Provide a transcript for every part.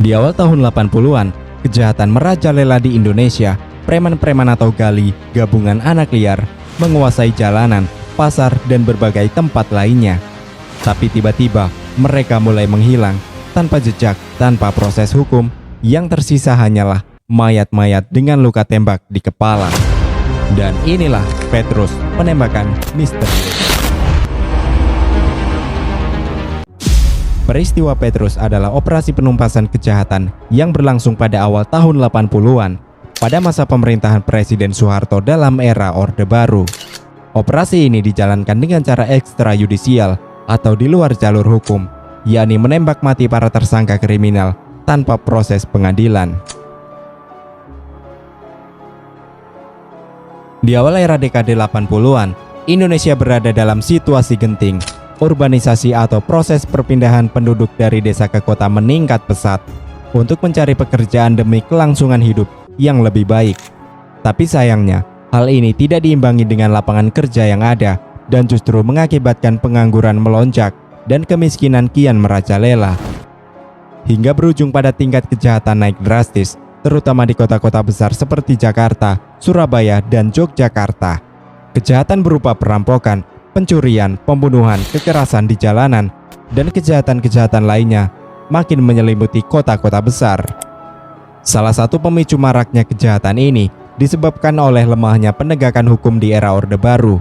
Di awal tahun 80-an, kejahatan merajalela di Indonesia. Preman-preman atau gali, gabungan anak liar, menguasai jalanan, pasar, dan berbagai tempat lainnya. Tapi tiba-tiba, mereka mulai menghilang, tanpa jejak, tanpa proses hukum. Yang tersisa hanyalah mayat-mayat dengan luka tembak di kepala. Dan inilah Petrus, penembakan misterius. Peristiwa Petrus adalah operasi penumpasan kejahatan yang berlangsung pada awal tahun 80-an pada masa pemerintahan Presiden Soeharto dalam era Orde Baru. Operasi ini dijalankan dengan cara ekstrayudisial atau di luar jalur hukum, yakni menembak mati para tersangka kriminal tanpa proses pengadilan. Di awal era dekade 80-an, Indonesia berada dalam situasi genting. Urbanisasi atau proses perpindahan penduduk dari desa ke kota meningkat pesat untuk mencari pekerjaan demi kelangsungan hidup yang lebih baik. Tapi sayangnya, hal ini tidak diimbangi dengan lapangan kerja yang ada dan justru mengakibatkan pengangguran melonjak dan kemiskinan kian merajalela. Hingga berujung pada tingkat kejahatan naik drastis, terutama di kota-kota besar seperti Jakarta, Surabaya, dan Yogyakarta. Kejahatan berupa perampokan, pencurian, pembunuhan, kekerasan di jalanan, dan kejahatan-kejahatan lainnya makin menyelimuti kota-kota besar. Salah satu pemicu maraknya kejahatan ini disebabkan oleh lemahnya penegakan hukum di era Orde Baru.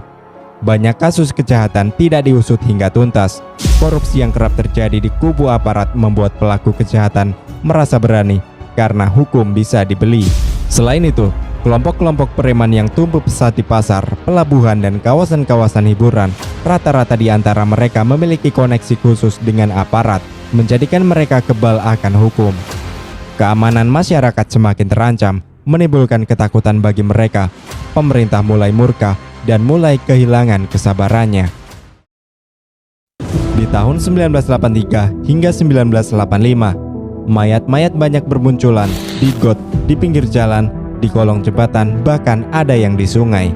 Banyak kasus kejahatan tidak diusut hingga tuntas. Korupsi yang kerap terjadi di kubu aparat membuat pelaku kejahatan merasa berani karena hukum bisa dibeli. Selain itu, kelompok-kelompok preman yang tumbuh pesat di pasar, pelabuhan, dan kawasan-kawasan hiburan, rata-rata di antara mereka memiliki koneksi khusus dengan aparat, menjadikan mereka kebal akan hukum. Keamanan masyarakat semakin terancam, menimbulkan ketakutan bagi mereka. Pemerintah mulai murka dan mulai kehilangan kesabarannya. Di tahun 1983 hingga 1985, mayat-mayat banyak bermunculan di got, di pinggir jalan, di kolong jembatan, bahkan ada yang di sungai.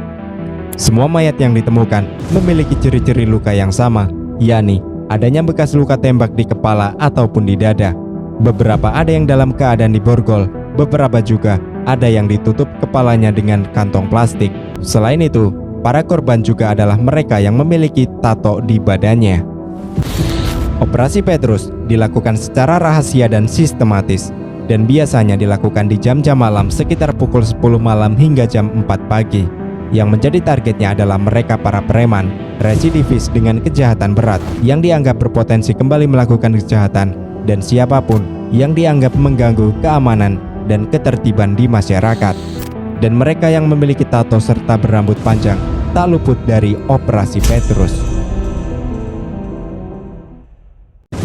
Semua mayat yang ditemukan memiliki ciri-ciri luka yang sama, yakni adanya bekas luka tembak di kepala ataupun di dada. Beberapa ada yang dalam keadaan diborgol, beberapa juga ada yang ditutup kepalanya dengan kantong plastik. Selain itu, para korban juga adalah mereka yang memiliki tato di badannya. Operasi Petrus dilakukan secara rahasia dan sistematis, dan biasanya dilakukan di jam-jam malam sekitar pukul 10 malam hingga jam 4 pagi. Yang menjadi targetnya adalah mereka para preman, residivis dengan kejahatan berat yang dianggap berpotensi kembali melakukan kejahatan, dan siapapun yang dianggap mengganggu keamanan dan ketertiban di masyarakat. Dan mereka yang memiliki tato serta berambut panjang tak luput dari operasi Petrus.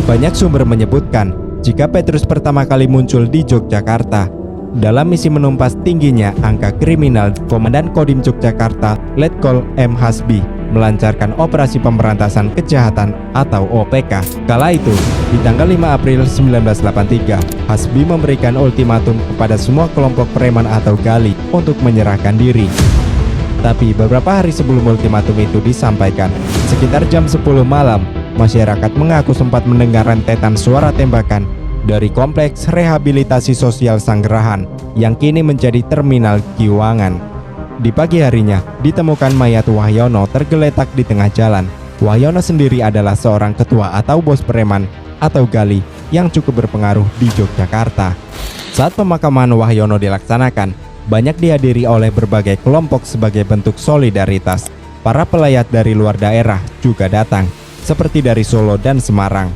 Banyak sumber menyebutkan jika Petrus pertama kali muncul di Yogyakarta dalam misi menumpas tingginya angka kriminal, Komandan Kodim Yogyakarta Letkol M. Hasbi melancarkan operasi pemberantasan kejahatan atau OPK. Kala itu, di tanggal 5 April 1983, Hasbi memberikan ultimatum kepada semua kelompok preman atau gali untuk menyerahkan diri. Tapi beberapa hari sebelum ultimatum itu disampaikan, sekitar jam 10 malam, masyarakat mengaku sempat mendengar rentetan suara tembakan dari kompleks rehabilitasi sosial Sanggerahan yang kini menjadi terminal Giwangan. Di pagi harinya, ditemukan mayat Wahyono tergeletak di tengah jalan. Wahyono sendiri adalah seorang ketua atau bos preman atau gali yang cukup berpengaruh di Yogyakarta. Saat pemakaman Wahyono dilaksanakan, banyak dihadiri oleh berbagai kelompok sebagai bentuk solidaritas. Para pelayat dari luar daerah juga datang, seperti dari Solo dan Semarang.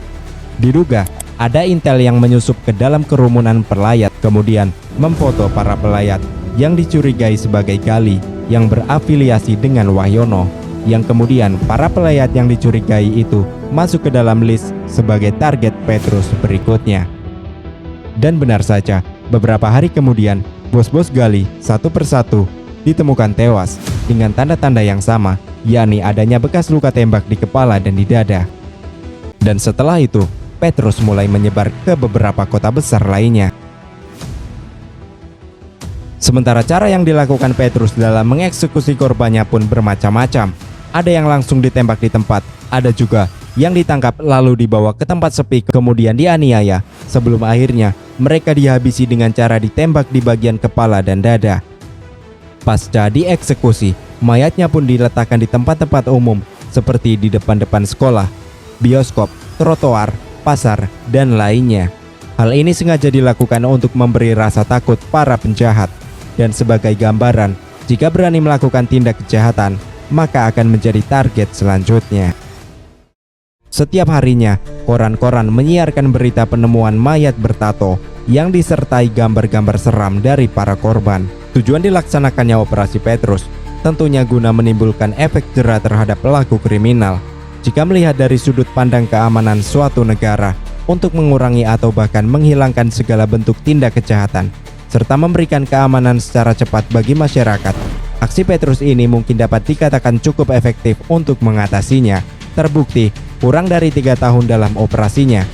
Diduga ada intel yang menyusup ke dalam kerumunan pelayat, kemudian memfoto para pelayat yang dicurigai sebagai gali yang berafiliasi dengan Wahyono, yang kemudian para pelayat yang dicurigai itu masuk ke dalam list sebagai target Petrus berikutnya. Dan benar saja, beberapa hari kemudian, bos-bos gali satu persatu ditemukan tewas dengan tanda-tanda yang sama, yakni adanya bekas luka tembak di kepala dan di dada. Dan setelah itu, Petrus mulai menyebar ke beberapa kota besar lainnya. Sementara cara yang dilakukan Petrus dalam mengeksekusi korbannya pun bermacam-macam. Ada yang langsung ditembak di tempat, ada juga yang ditangkap lalu dibawa ke tempat sepi kemudian dianiaya sebelum akhirnya mereka dihabisi dengan cara ditembak di bagian kepala dan dada. Pasca dieksekusi, mayatnya pun diletakkan di tempat-tempat umum seperti di depan-depan sekolah, bioskop, trotoar, pasar, dan lainnya. Hal ini sengaja dilakukan untuk memberi rasa takut para penjahat dan sebagai gambaran, jika berani melakukan tindak kejahatan, maka akan menjadi target selanjutnya. Setiap harinya, koran-koran menyiarkan berita penemuan mayat bertato yang disertai gambar-gambar seram dari para korban. Tujuan dilaksanakannya Operasi Petrus tentunya guna menimbulkan efek jera terhadap pelaku kriminal. Jika melihat dari sudut pandang keamanan suatu negara, untuk mengurangi atau bahkan menghilangkan segala bentuk tindak kejahatan, serta memberikan keamanan secara cepat bagi masyarakat, aksi Petrus ini mungkin dapat dikatakan cukup efektif untuk mengatasinya. Terbukti, kurang dari 3 tahun dalam operasinya,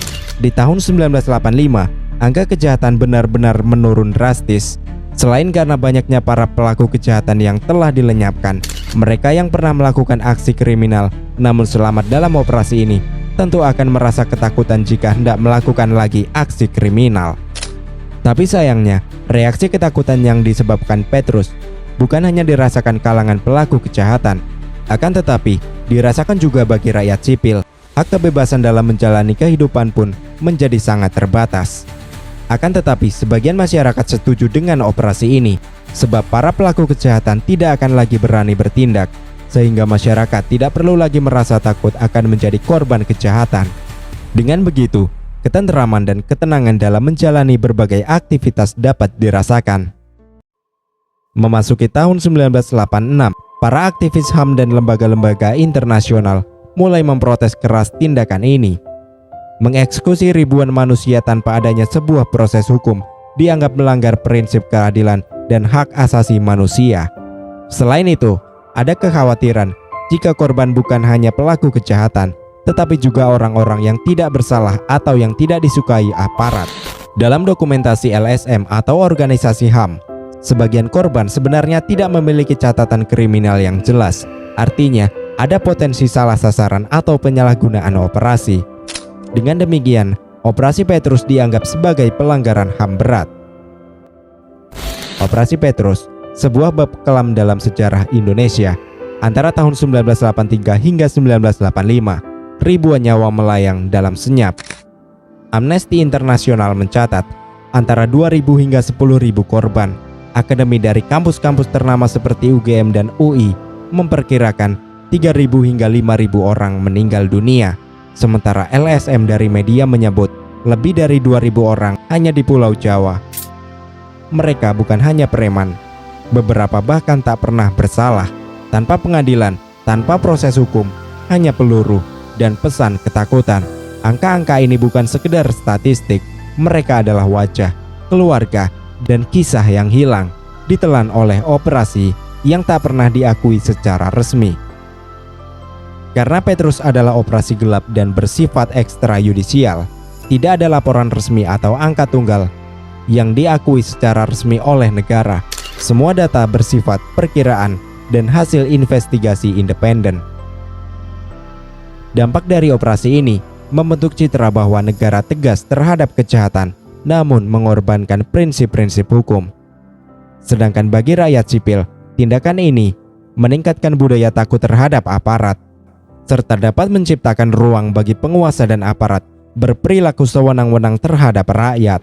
di tahun 1985, angka kejahatan benar-benar menurun drastis. Selain karena banyaknya para pelaku kejahatan yang telah dilenyapkan, mereka yang pernah melakukan aksi kriminal namun selamat dalam operasi ini tentu akan merasa ketakutan jika hendak melakukan lagi aksi kriminal. Tapi sayangnya, reaksi ketakutan yang disebabkan Petrus bukan hanya dirasakan kalangan pelaku kejahatan, akan tetapi dirasakan juga bagi rakyat sipil. Hak kebebasan dalam menjalani kehidupan pun menjadi sangat terbatas. Akan tetapi sebagian masyarakat setuju dengan operasi ini, sebab para pelaku kejahatan tidak akan lagi berani bertindak, sehingga masyarakat tidak perlu lagi merasa takut akan menjadi korban kejahatan. Dengan begitu, ketenteraman dan ketenangan dalam menjalani berbagai aktivitas dapat dirasakan. Memasuki tahun 1986, para aktivis HAM dan lembaga-lembaga internasional mulai memprotes keras tindakan ini. Mengeksekusi ribuan manusia tanpa adanya sebuah proses hukum dianggap melanggar prinsip keadilan dan hak asasi manusia. Selain itu, ada kekhawatiran jika korban bukan hanya pelaku kejahatan, tetapi juga orang-orang yang tidak bersalah atau yang tidak disukai aparat. Dalam dokumentasi LSM atau organisasi HAM, sebagian korban sebenarnya tidak memiliki catatan kriminal yang jelas. Artinya, ada potensi salah sasaran atau penyalahgunaan operasi. Dengan demikian, Operasi Petrus dianggap sebagai pelanggaran HAM berat. Operasi Petrus, sebuah bab kelam dalam sejarah Indonesia. Antara tahun 1983 hingga 1985, ribuan nyawa melayang dalam senyap. Amnesty International mencatat antara 2.000 hingga 10.000 korban. Akademi dari kampus-kampus ternama seperti UGM dan UI memperkirakan 3.000 hingga 5.000 orang meninggal dunia. Sementara LSM dari media menyebut lebih dari 2.000 orang hanya di Pulau Jawa. Mereka bukan hanya preman, beberapa bahkan tak pernah bersalah. Tanpa pengadilan, tanpa proses hukum, hanya peluru dan pesan ketakutan. Angka-angka ini bukan sekedar statistik, mereka adalah wajah, keluarga, dan kisah yang hilang, ditelan oleh operasi yang tak pernah diakui secara resmi. Karena Petrus adalah operasi gelap dan bersifat ekstrayudisial, tidak ada laporan resmi atau angka tunggal yang diakui secara resmi oleh negara. Semua data bersifat perkiraan dan hasil investigasi independen. Dampak dari operasi ini membentuk citra bahwa negara tegas terhadap kejahatan, namun mengorbankan prinsip-prinsip hukum. Sedangkan bagi rakyat sipil, tindakan ini meningkatkan budaya takut terhadap aparat, serta dapat menciptakan ruang bagi penguasa dan aparat berperilaku sewenang-wenang terhadap rakyat.